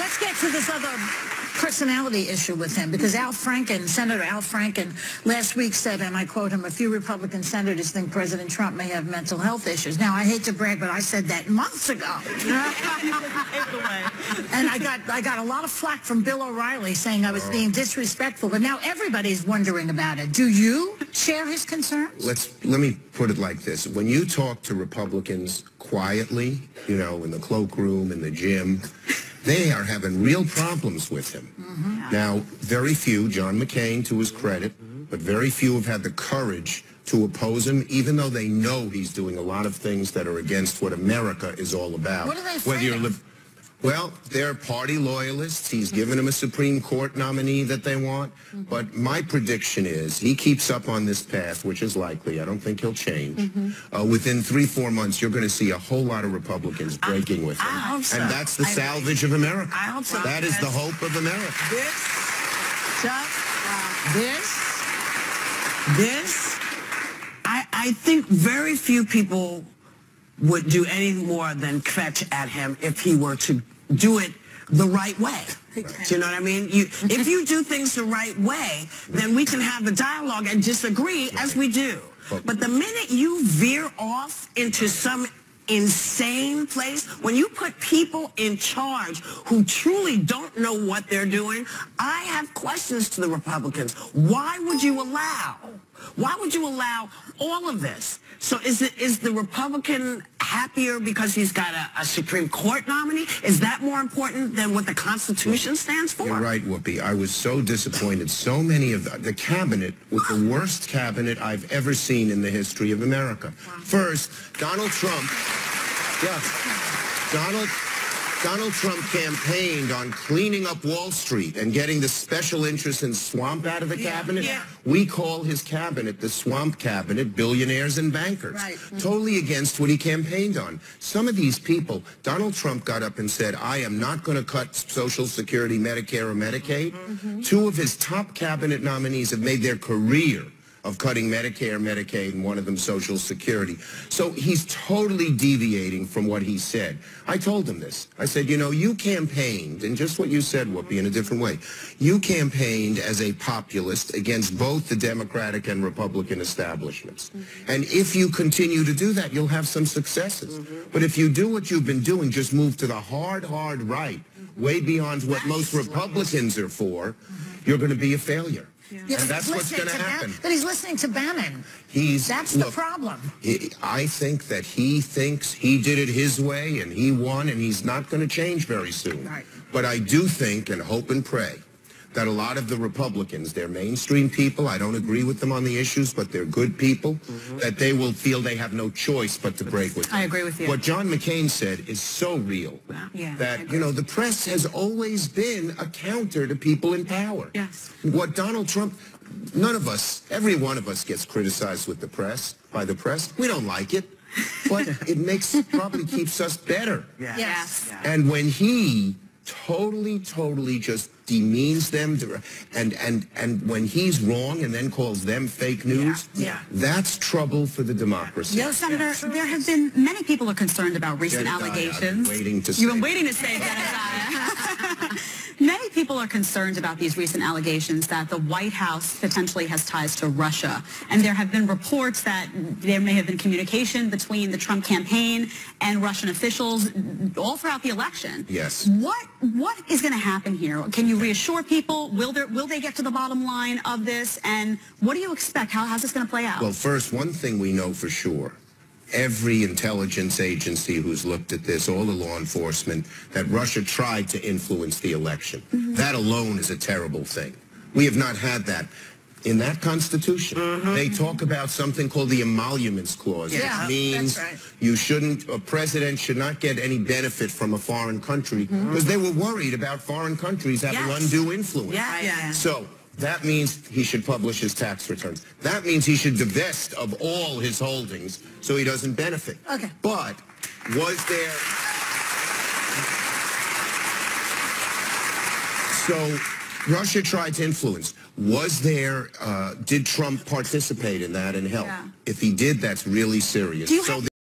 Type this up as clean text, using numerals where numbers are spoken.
let's get to this other personality issue with him, because Senator Al Franken last week said, and I quote him, "A few Republican senators think President Trump may have mental health issues." Now, I hate to brag, but I said that months ago. And I got a lot of flack from Bill O'Reilly saying I was being disrespectful, but now everybody's wondering about it. Do you share his concerns? Let me put it like this. When you talk to Republicans quietly, you know, in the cloakroom, in the gym, they are having real problems with him. Now, very few, John McCain to his credit, but very few have had the courage to oppose him, even though they know he's doing a lot of things that are against what America is all about. What are they afraid of? Well, they're party loyalists. He's given them a Supreme Court nominee that they want. But my prediction is he keeps up on this path, which is likely. I don't think he'll change. Within 3-4 months, you're going to see a whole lot of Republicans breaking with him. I hope so. And that's the salvage of America. I hope so. That is the hope of America. I think very few people would do anything more than fetch at him if he were to do it the right way. Do you know what I mean? If you do things the right way, then we can have a dialogue and disagree as we do. But the minute you veer off into some insane place, when you put people in charge who truly don't know what they're doing, I have questions to the Republicans. Why would you allow all of this? So is the Republican happier because he's got a Supreme Court nominee? Is that more important than what the Constitution stands for? You're right, Whoopi. I was so disappointed. So many of the cabinet was the worst cabinet I've ever seen in the history of America. First, Donald Trump. Donald Trump campaigned on cleaning up Wall Street and getting the special interests in swamp out of the cabinet. We call his cabinet the swamp cabinet, billionaires and bankers. Totally against what he campaigned on. Some of these people, Donald Trump got up and said, I am not going to cut Social Security, Medicare, or Medicaid. Two of his top cabinet nominees have made their career of cutting Medicare, Medicaid, and one of them Social Security. So he's totally deviating from what he said. I told him this. I said, you know, you campaigned, and just what you said, Whoopi, in a different way. You campaigned as a populist against both the Democratic and Republican establishments. And if you continue to do that, you'll have some successes. But if you do what you've been doing, just move to the hard right, way beyond what most Republicans are for, you're going to be a failure. And that's what's going to happen. But he's listening to Bannon. That's the problem. I think that he thinks he did it his way and he won, and he's not going to change very soon. But I do think and hope and pray that a lot of the Republicans, they're mainstream people, I don't agree with them on the issues, but they're good people, that they will feel they have no choice but to break with them. I agree with you. What John McCain said is so real that, you know, the press has always been a counter to people in power. What Donald Trump, none of us, every one of us gets criticized with the press, by the press. We don't like it, but it probably keeps us better. And when he totally just demeans them, and when he's wrong and then calls them fake news, that's trouble for the democracy. Senator, there have been, many people are concerned about recent allegations. You've been waiting to say that. Many people are concerned about these recent allegations that the White House potentially has ties to Russia. And there have been reports that there may have been communication between the Trump campaign and Russian officials all throughout the election. What is going to happen here? Can you reassure people? Will they get to the bottom line of this? And what do you expect? How's this going to play out? Well, first, one thing we know for sure. Every intelligence agency who's looked at this, all the law enforcement, that Russia tried to influence the election. That alone is a terrible thing. We have not had that. In that Constitution, they talk about something called the Emoluments Clause. It means a president should not get any benefit from a foreign country because they were worried about foreign countries having undue influence. So that means he should publish his tax returns. That means he should divest of all his holdings so he doesn't benefit. But was there... So Russia tried to influence. Was there, did Trump participate in that and help? If he did, that's really serious.